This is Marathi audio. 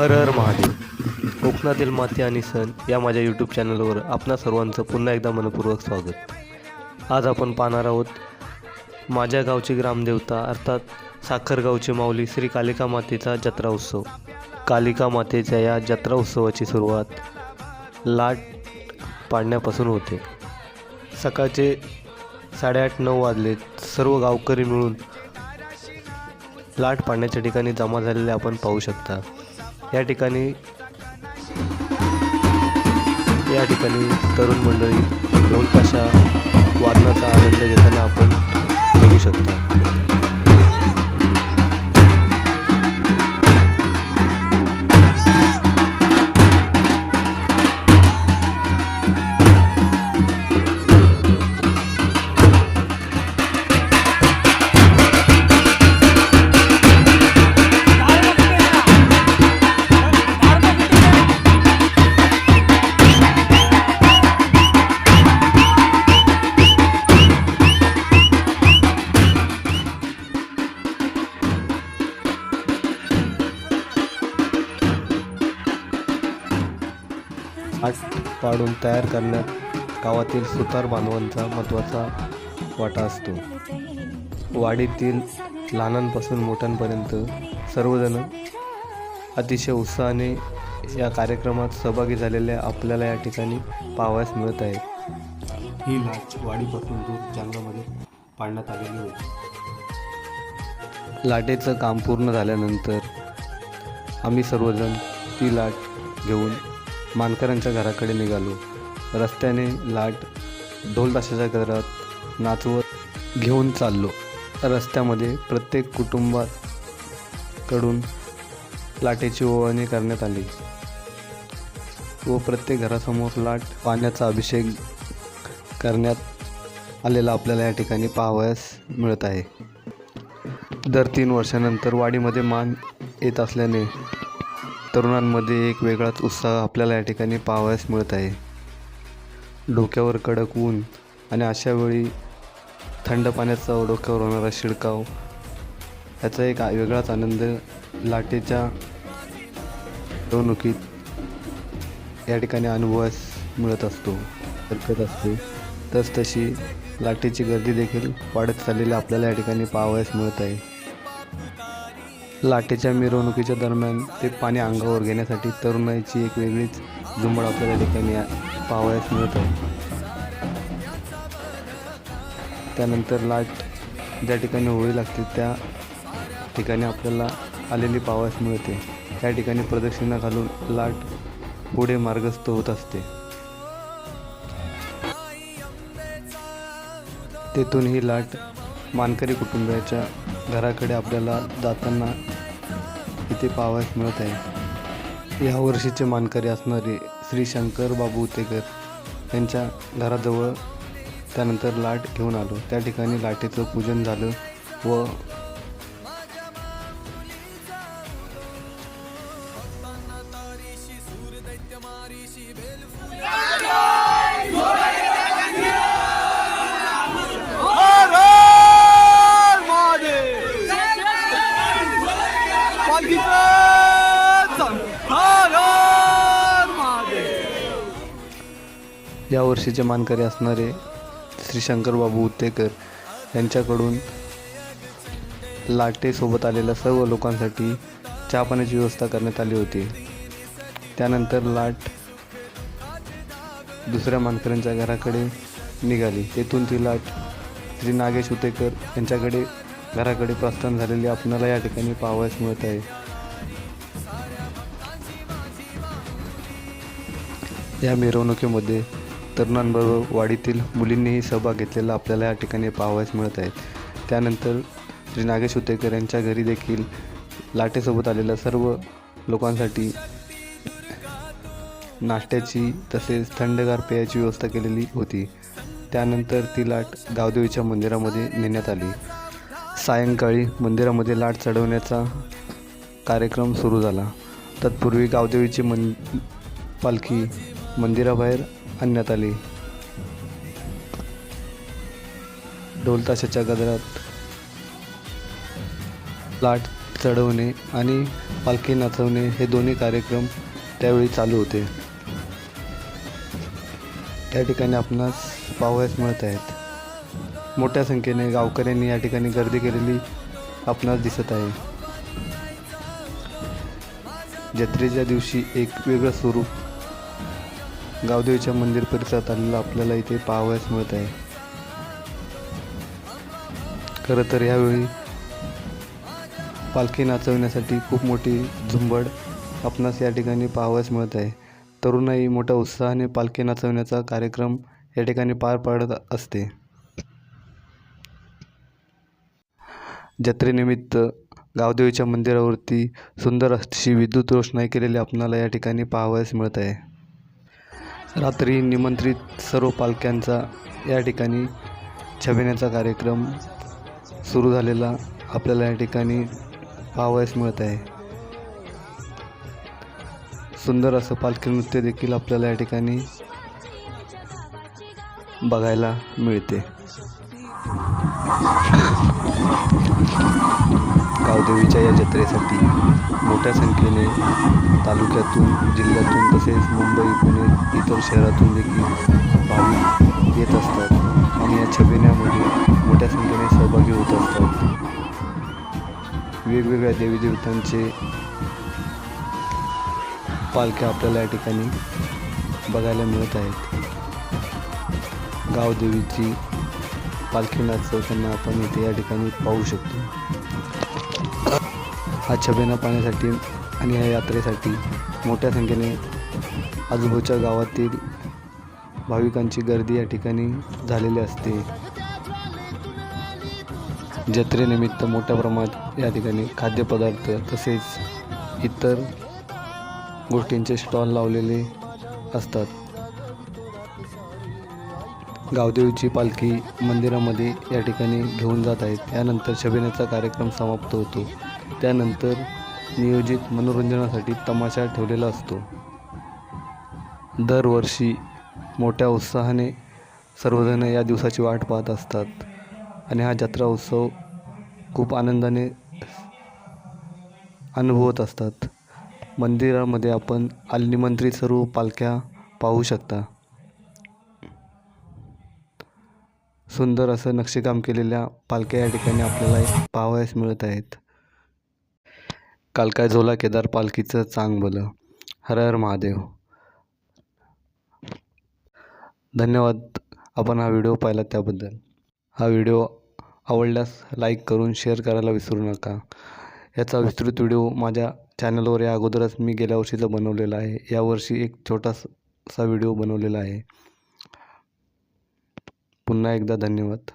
हर हर महादेव. कोकणातील माती आणि सण या माझ्या यूट्यूब चॅनलवर आपणा सर्वांचं पुन्हा एकदा मनपूर्वक स्वागत. आज आपण पाहणार आहोत माझ्या गावची ग्रामदेवता अर्थात साखरगावची माऊली श्री कालिका मातेचा जत्रा उत्सव. कालिका मातेच्या या जत्रा उत्सवाची सुरुवात लाट पाडण्यापासून होते. सकाळचे 8:30-9 वाजले. सर्व गावकरी मिळून लाट पाडण्याच्या ठिकाणी जमा झालेले आपण पाहू शकता. या ठिकाणी तरुण मंडळी ढोल ताशा वादनाचा आनंद घेताना आपण बघू शकता. लाट पाडून तयार करण्यात गावातील सुतार बांधवांचा महत्त्वाचा वाटा असतो. वाडीतील लहानांपासून मोठ्यांपर्यंत सर्वजण अतिशय उत्साहाने या कार्यक्रमात सहभागी झालेल्या आपल्याला या ठिकाणी पाहावयास मिळत आहे. ही लाट वाडीपासून दूर जंगलामध्ये पाडण्यात आलेली होती. लाटेचं काम पूर्ण झाल्यानंतर आम्ही सर्वजण ती लाट घेऊन मानकरांच्या घराकडे निघालो. रस्त्याने लाट ढोल ताशाच्या गजरात नाचवत घेऊन चाललो. रस्त्यामध्ये प्रत्येक कुटुंबाकडून लाटेची ओवाळणी करण्यात आली व प्रत्येक घरासमोर लाट पाण्याचा अभिषेक करण्यात आलेला आपल्याला या ठिकाणी पाहावयास मिळत आहे. दर 3 वर्षानंतर वाडीमध्ये मान येत असल्याने तरुणांमध्ये एक वेगळाच उत्साह आपल्याला या ठिकाणी पाहावयास मिळत आहे. डोक्यावर कडक ऊन आणि अशावेळी थंड पाण्याचा डोक्यावर होणारा शिडकाव याचा एक वेगळाच आनंद लाटेच्या मिरवणुकीत या ठिकाणी अनुभवास मिळत असतो. तशी लाटेची गर्दी देखील वाढत चाललेली आपल्याला या ठिकाणी पाहावयास मिळत आहे. लाटेच्या मिरवणुकीच्या दरम्यान ते पाणी अंगावर घेण्यासाठी तरुणाईची एक वेगळीच झुंबड आपल्याला ठिकाणी पाहावयास मिळत आहे. त्यानंतर लाट ज्या ठिकाणी होळी लागते त्या ठिकाणी आपल्याला आलेली पाहावयास मिळते. त्या ठिकाणी प्रदक्षिणा घालून लाट पुढे मार्गस्थ होत असते. तेथून ही लाट मानकरी कुटुंबाच्या घराकडे आपल्याला जाताना इथे पाहावयास मिळत आहे. या वर्षीचे मानकरी असणारे श्री शंकर बाबू उतेकर यांच्या घराजवळ त्यानंतर लाट घेऊन आलो. त्या ठिकाणी लाटेचं पूजन झालं व या वर्षीचे मानकरी असणारे श्री शंकर बाबू उत्तेकर यांच्याकडून लाटेसोबत आलेल्या सर्व लोकांसाठी चहा पाण्याची व्यवस्था करण्यात आली होती. त्यानंतर लाट दुसऱ्या मानकऱ्यांच्या घराकडे निघाली. तेथून ती लाट श्री नागेश उतेकर यांच्याकडे घराकडे प्रस्थान झालेली आपल्याला या ठिकाणी पाहावयास मिळत आहे. या मिरवणुकीमध्ये तरुणांबरोबर वाडीतील मुलींनीही सहभाग घेतलेला आपल्याला या ठिकाणी पाहावयास मिळत आहे. त्यानंतर श्री नागेश उतेकर यांच्या घरी देखील लाटेसोबत आलेल्या सर्व लोकांसाठी नाश्त्याची तसेच थंडगार पेयाची व्यवस्था केलेली होती. त्यानंतर ती लाट गावदेवीच्या मंदिरामध्ये नेण्यात आली. सायंकाळी मंदिरामध्ये लाट चढवण्याचा कार्यक्रम सुरू झाला. तत्पूर्वी गावदेवीची पालखी मंदिराबाहेर आणण्यात आली. ढोल ताशाच्या गजरात लाट चढवणे आणि पालखी नाचवणे हे दोन्ही कार्यक्रम त्यावेळी चालू होते. या ठिकाणी आपणास पाहावयास मिळत आहेत. मोठ्या संख्येने गावकऱ्यांनी या ठिकाणी गर्दी केलेली आपणास दिसत आहे. जत्रेच्या दिवशी एक वेगळं स्वरूप गावदेवीच्या मंदिर परिसरात आलेलं आपल्याला इथे पाहावयास मिळत आहे. खरं तर यावेळी पालखी नाचवण्यासाठी खूप मोठी झुंबड आपणास या ठिकाणी पाहावयास मिळत आहे. तरुणाई मोठ्या उत्साहाने पालखी नाचवण्याचा कार्यक्रम या ठिकाणी पार पाडत असते. जत्रेनिमित्त गावदेवीच्या मंदिरावरती सुंदर अशी विद्युत रोषणाई केलेली आपणाला या ठिकाणी पाहावयास मिळत आहे. रात्री निमंत्रित सर्व पालख्यांचा या ठिकाणी छबिन्याचा कार्यक्रम सुरू झालेला आपल्याला या ठिकाणी पाहावयास मिळत आहे. सुंदर असं पालखी नृत्य देखील आपल्याला या ठिकाणी बघायला मिळते. गावदेवीच्या या जत्रेसाठी मोठ्या संख्येने तालुक्यातून, जिल्ह्यातून तसेच मुंबई, पुणे इतर शहरातून देखील भाविक येत असतात आणि या छबिन्यामध्ये मोठ्या संख्येने सहभागी होत असतात. वेगवेगळ्या देवी देवतांचे पालख्या आपल्याला या ठिकाणी बघायला मिळत आहेत. गावदेवीची पालखी नाचवताना आपण इथे या ठिकाणी पाहू शकतो. हा छबिना पाहण्यासाठी आणि या यात्रेसाठी मोठ्या संख्येने आजूबाजूच्या गावातील भाविकांची गर्दी या ठिकाणी झालेली असते. जत्रेनिमित्त मोठ्या प्रमाणात या ठिकाणी खाद्यपदार्थ तसेच इतर गोष्टींचे स्टॉल लावलेले असतात. गावदेवीची पालखी मंदिरामध्ये या ठिकाणी घेऊन जात आहेत. त्यानंतर छबिन्याचा कार्यक्रम समाप्त होतो. त्यानंतर नियोजित मनोरंजनासाठी तमाशा ठेवलेला असतो. दरवर्षी मोठ्या उत्साहाने सर्वजण या दिवसाची वाट पाहत असतात आणि हा जत्रा उत्सव खूप आनंदाने अनुभवत असतात. मंदिरामध्ये आपण निमंत्रित सर्व पालख्या पाहू शकता. सुंदर असं नक्षीकाम केलेल्या पालख्या या ठिकाणी आपल्याला पाहावयास मिळत आहेत. कालका झोला केदार पालखीचं चांग भलं. हर हर महादेव. धन्यवाद आपण हा व्हिडिओ पाहिला त्याबद्दल. हा व्हिडिओ आवडल्यास लाईक करून शेअर करायला विसरू नका. याचा विस्तृत व्हिडिओ माझ्या चॅनलवर या अगोदरच मी गेल्या वर्षीचा बनवलेला आहे. यावर्षी एक छोटासा व्हिडिओ बनवलेला आहे. पुन्हा एकदा धन्यवाद.